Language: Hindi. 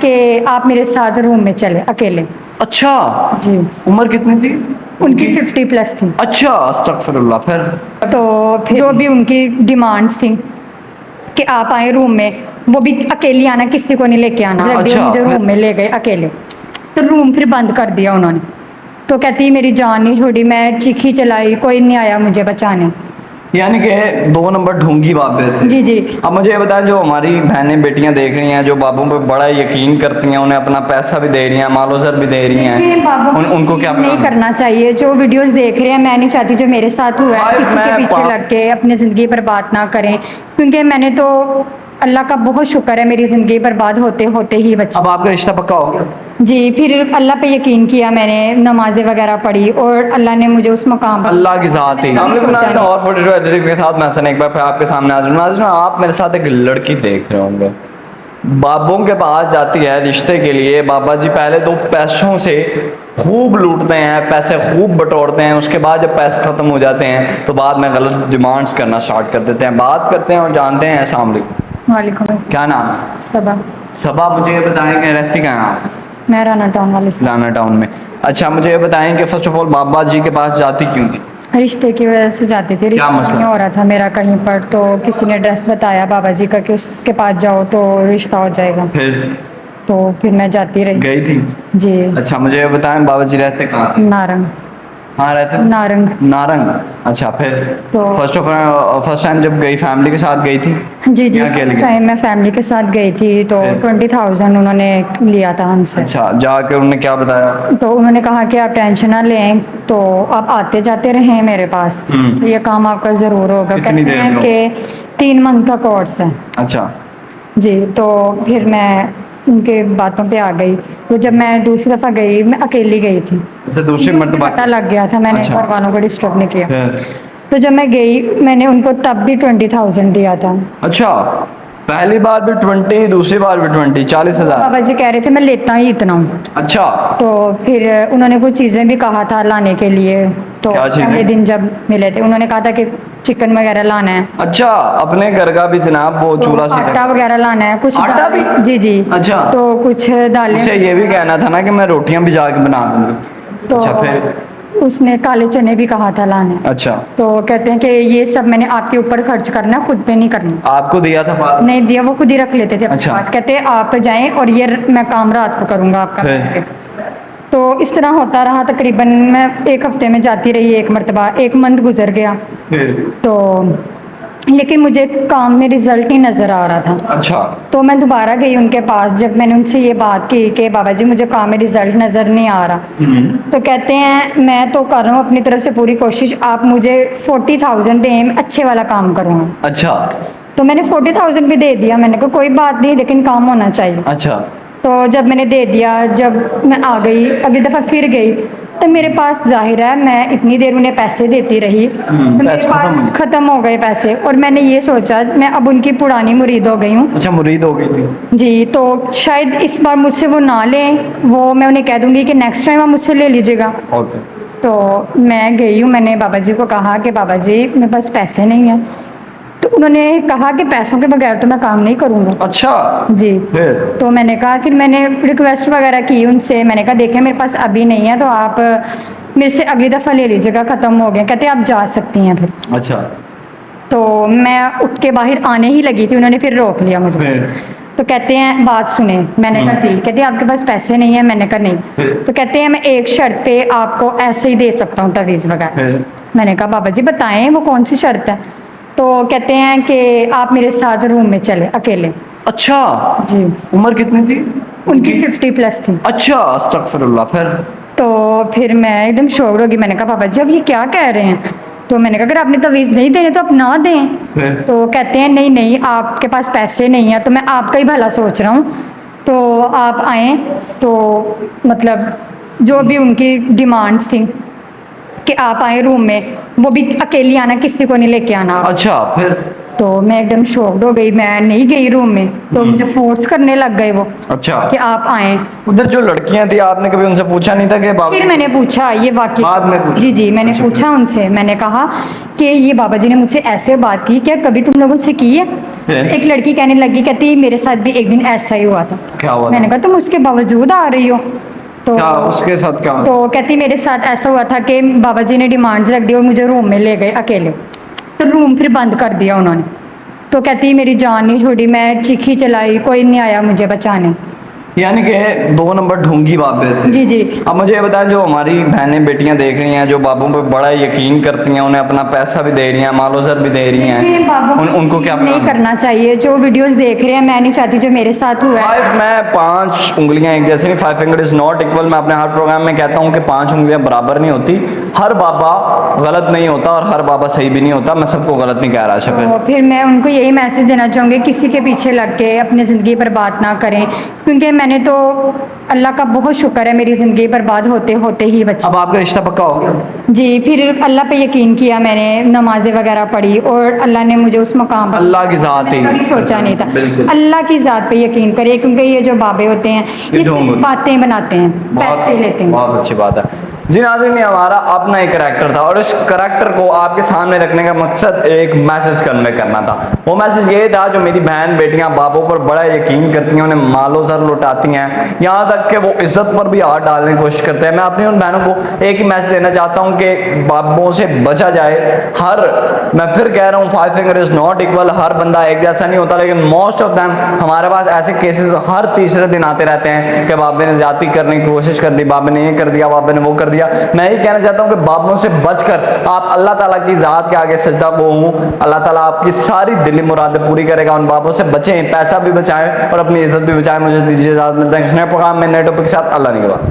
कि आप मेरे साथ रूम में चले अकेले। अच्छा, जी। उम्र कितनी थी उनकी 50+ थी। अच्छा, अस्तगफिरुल्लाह। फिर तो फिर जो भी उनकी डिमांड्स थी कि आप आए रूम में, वो भी अकेली आना, किसी को नहीं लेके आना। अच्छा, मुझे फिर? रूम में ले गए अकेले, तो रूम फिर बंद कर दिया उन्होंने। तो कहती मेरी जान नहीं छोड़ी, मैं चीखी चलाई, कोई नहीं आया मुझे बचाने। यानी कि 2 नंबर ढोंगी बाबे थे। जी जी। अब मुझे ये बताएं, जो हमारी बहनें बेटियां देख रही हैं, जो बाबों पे बड़ा यकीन करती हैं, उन्हें अपना पैसा भी दे रही हैं, मालोज़र भी दे रही हैं, उनको क्या नहीं करना चाहिए। जो वीडियोस देख रहे हैं, मैं नहीं चाहती जो मेरे साथ हुआ है किसी के पीछे लग के अपनी ज़िंदगी बर्बाद ना करें, क्योंकि मैंने तो अल्लाह का बहुत शुक्र है मेरी ज़िंदगी बर्बाद होते होते ही बची। अब आपका रिश्ता पक्का हो गया? जी, फिर अल्लाह पे यकीन किया मैंने, नमाजें वगैरह पढ़ी और अल्लाह ने मुझे उस मकाम पर अल्लाह की ज़ात ही। और फोटो के साथ मैं एक बार फिर आपके सामने हाजिर हूं। आप मेरे साथ एक लड़की देख रहे होंगे, बाबों के पास जाती है रिश्ते के लिए। बाबा जी पहले तो पैसों से खूब लूटते हैं, पैसे खूब बटोरते हैं, उसके बाद जब पैसे ख़त्म हो जाते हैं तो बाद में गलत डिमांड्स करना स्टार्ट कर देते हैं। बात करते हैं और जानते हैं। अस्सलाम वालेकुम। वालेकुम अस्सलाम। क्या नाम है? सबा। सबा, मुझे ये बताएं कि रहती कहाँ हैं आप? मैं राना टाउन वाले से। लाना टाउन में। अच्छा, मुझे ये बताएं कि फर्स्ट ऑफ ऑल बाबा जी के पास जाती क्यों थी? रिश्ते की वजह से जाती थी। रिश्ता मसला? नहीं हो रहा था मेरा कहीं पर, तो किसी ने एड्रेस बताया बाबा जी का कि उसके पास जाओ तो रिश्ता हो जाएगा, तो फिर मैं जाती रही। गई थी? जी। अच्छा, मुझे ये बताएं बाबा जी रहते कहाँ थे? नारंग। कहाँ रहते? नारंग। नारंग। अच्छा, फिर तो फर्स्ट टाइम जब गई फैमिली के साथ गई थी? जी जी, या अकेले गई? टाइम मैं फैमिली के साथ गई थी, तो फिर? 20,000 उन्होंने लिया था हमसे। अच्छा, जाके उन्होंने क्या बताया? तो उन्होंने कहा कि आप टेंशन ना लें, तो आप आते जाते रहें मेरे पास, ये काम आपका ज़रूर होगा। कितनी कहते देर हैं में? कि 3 मंथ का कोर्स है। अच्छा जी। तो फिर मैं उनके बातों पे आ गई। तो जब मैं दूसरी दफ़ा गई, मैं अकेली गई थी। अच्छा, दूसरी मुझे मर्तबा पता लग गया था, मैंने अच्छा। घर वालों को डिस्टर्ब नहीं किया। फिर? तो जब मैं गई, मैंने उनको तब भी 20,000 दिया था। अच्छा, पहली बार भी 20, दूसरी बार भी 20, 40,000? बाबा जी कह रहे थे मैं लेता ही इतना हूँ। अच्छा। तो फिर उन्होंने कुछ चीज़ें भी कहा था लाने के लिए। तो क्या चीज़ें? पहले दिन जब मिले थे उन्होंने कहा था कि चिकन वगैरह लाना है। अच्छा, अपने घर का भी जनाब वो तो चूल्हा आटा वगैरह लाना है, कुछ आटा भी? जी जी। अच्छा। तो कुछ दालें। मुझे ये भी कहना था ना कि मैं रोटियां भी जाके बना दूंगी। तो अच्छा, फिर? उसने काले चने भी कहा था लाने। अच्छा। तो कहते हैं कि ये सब मैंने आपके ऊपर खर्च करना, खुद पे नहीं करना। आपको दिया था बात? नहीं दिया, वो खुद ही रख लेते थे अपने अच्छा। पास। कहते आप जाएं और ये मैं काम रात को करूँगा आपका। फिर? तो इस तरह होता रहा। तकरीबन मैं 1 हफ्ते में जाती रही, 1 मरतबा, 1 मंथ गुजर गया। फिर? तो लेकिन मुझे काम में रिजल्ट नहीं नज़र आ रहा था। अच्छा। तो मैं दोबारा गई उनके पास। जब मैंने उनसे ये बात की कि बाबा जी मुझे काम में रिजल्ट नज़र नहीं आ रहा, तो कहते हैं मैं तो कर रहा हूँ अपनी तरफ से पूरी कोशिश, आप मुझे 40,000 दें, मैं अच्छे वाला काम करूँगा। अच्छा। तो मैंने 40,000 भी दे दिया। मैंने कहा कोई बात नहीं, लेकिन काम होना चाहिए। अच्छा। तो जब मैंने दे दिया, जब मैं आ गई अगली दफ़ा फिर गई, तो मेरे पास जाहिर है मैं इतनी देर उन्हें पैसे देती रही, तो मेरे पैसे पास ख़त्म हो गए पैसे। और मैंने ये सोचा मैं अब उनकी पुरानी मुरीद हो गई हूँ। अच्छा, मुरीद हो गई थी? जी। तो शायद इस बार मुझसे वो ना लें, वो मैं उन्हें कह दूँगी कि नेक्स्ट टाइम आप मुझसे ले लीजिएगा। ओके। तो मैं गई हूँ, मैंने बाबा जी को कहा कि बाबा जी मेरे पास पैसे नहीं हैं। तो उन्होंने कहा कि पैसों के बगैर तो मैं काम नहीं करूँगा। अच्छा। जी। फिर? तो मैंने कहा, फिर मैंने रिक्वेस्ट वगैरह की उनसे। मैंने कहा देखें मेरे पास अभी नहीं है, तो आप मेरे से अगली दफ़ा ले लीजिएगा, ख़त्म हो गए। कहते आप जा सकती हैं फिर। अच्छा। तो मैं उठ के बाहर आने ही लगी थी, उन्होंने फिर रोक लिया मुझे। फिर? तो कहते हैं बात सुने। मैंने कहा जी। कहते हैं आपके पास पैसे नहीं है। मैंने कहा नहीं। तो कहते हैं मैं एक शर्त पे आपको ऐसे ही दे सकता हूँ तवीज़ वगैरह। मैंने कहा बाबा जी बताएं वो कौन सी शर्त है। तो कहते हैं कि आप मेरे साथ रूम में चले अकेले। अच्छा। जी। उम्र कितनी थी उनकी 50+ थी। अच्छा, अस्तगफिरुल्लाह। फिर? तो फिर मैं एकदम शॉक्ड हो गई। मैंने कहा बाबा जी अब ये क्या कह रहे हैं। तो मैंने कहा अगर आपने तवीज़ नहीं देने तो आप ना दें। फिर? तो कहते हैं नहीं नहीं आपके पास पैसे नहीं हैं, तो मैं आपका ही भला सोच रहा हूँ, तो आप आएँ। तो मतलब जो भी उनकी डिमांड्स थी कि आप आए रूम में, वो भी अकेली आना, किसी को नहीं लेके आना। अच्छा। फिर? तो मैं एकदम शॉक्ड हो गई, मैं नहीं गई रूम में, तो मुझे फोर्स करने लग गए वो अच्छा, कि आप आए। उधर जो लड़कियां थी आपने कभी उनसे पूछा नहीं था कि बाबा? फिर मैंने पूछा ये वाकई, बाद में पूछा? जी मैंने अच्छा, पूछा उनसे, मैंने कहा कि ये बाबा जी ने मुझसे ऐसे बात की, क्या कभी तुम लोगों से की है? फिर? एक लड़की कहने लगी, कहती मेरे साथ भी एक दिन ऐसा ही हुआ था। क्या हुआ था? मैंने कहा तुम उसके बावजूद आ रही हो? तो क्या उसके साथ क्या हुआ? तो कहती मेरे साथ ऐसा हुआ था कि बाबा जी ने डिमांड्स रख दी और मुझे रूम में ले गए अकेले, तो रूम फिर बंद कर दिया उन्होंने। तो कहती मेरी जान नहीं छोड़ी, मैं चीखी चलाई, कोई नहीं आया मुझे बचाने। यानी कि 2 नंबर ढोंगी बाबे थे। जी। अब मुझे ये बताएं, जो हमारी बहनें बेटियां देख रही हैं, जो बाबों पे बड़ा यकीन करती हैं, उन्हें अपना पैसा भी दे रही हैं, मालो सर भी दे रही हैं, उनको क्या नहीं करना चाहिए? जो वीडियोस देख रहे हैं, मैं नहीं चाहती जो मेरे साथ हुआ है। मैं 5 उंगलियां एक जैसे नहीं, 5 फिंगर इज नॉट इक्वल। मैं अपने हर प्रोग्राम में कहता हूं कि 5 उंगलियां बराबर नहीं होती। हर बाबा गलत नहीं होता और हर बाबा सही भी नहीं होता। मैं सबको गलत नहीं कह रहा शक्ल। तो फिर मैं उनको यही मैसेज देना चाहूँगी, किसी के पीछे लग के अपनी ज़िंदगी बर्बाद ना करें, क्योंकि मैंने तो अल्लाह का बहुत शुक्र है मेरी ज़िंदगी बर्बाद होते होते ही बची। अब आपका रिश्ता पक्का हो गया? जी, फिर अल्लाह पे यकीन किया मैंने, नमाजें वगैरह पढ़ी और अल्लाह ने मुझे उस मकाम पर, अल्लाह की ज़ात ही, कभी सोचा नहीं था। बिल्कुल। अल्लाह की ज़ात पे यकीन करिए, क्योंकि ये जो बाबे होते हैं ये ढोंग सिर्फ होते हैं। बातें बनाते हैं, पैसे लेते हैं। बहुत अच्छी बात है जी। नाज़रीन, ये हमारा अपना एक करैक्टर था और इस करैक्टर को आपके सामने रखने का मकसद एक मैसेज कन्वे करना था। वो मैसेज ये था, जो मेरी बहन बेटियां बाबों पर बड़ा यकीन करती हैं, उन्हें मालो सर लुटाती हैं, यहाँ तक कि वो इज्जत पर भी हाथ डालने की कोशिश करते हैं। मैं अपनी उन बहनों को एक ही मैसेज देना चाहता हूँ कि बाबों से बचा जाए। मैं फिर कह रहा हूँ, 5 फिंगर इज नॉट इक्वल। हर बंदा एक जैसा नहीं होता, लेकिन मोस्ट ऑफ दैम हमारे पास ऐसे केसेस हर तीसरे दिन आते रहते हैं कि बाबे ने ज्यादती करने की कोशिश कर दी, बाबे ने ये कर दिया, बाबे ने वो कर दिया। मैं ही कहना चाहता हूं कि बाबों से बचकर आप अल्लाह ताला की ज़ात के आगे सजदा को हूं। अल्लाह ताला आपकी सारी दिली मुरादें पूरी करेगा। उन बाबों से बचें, पैसा भी बचाएं और अपनी इज्जत भी बचाएं। मुझे दीजिए इजाज़त, मिलते हैं नेक्स्ट प्रोग्राम में नए टॉपिक के साथ। अल्लाह निगहबान।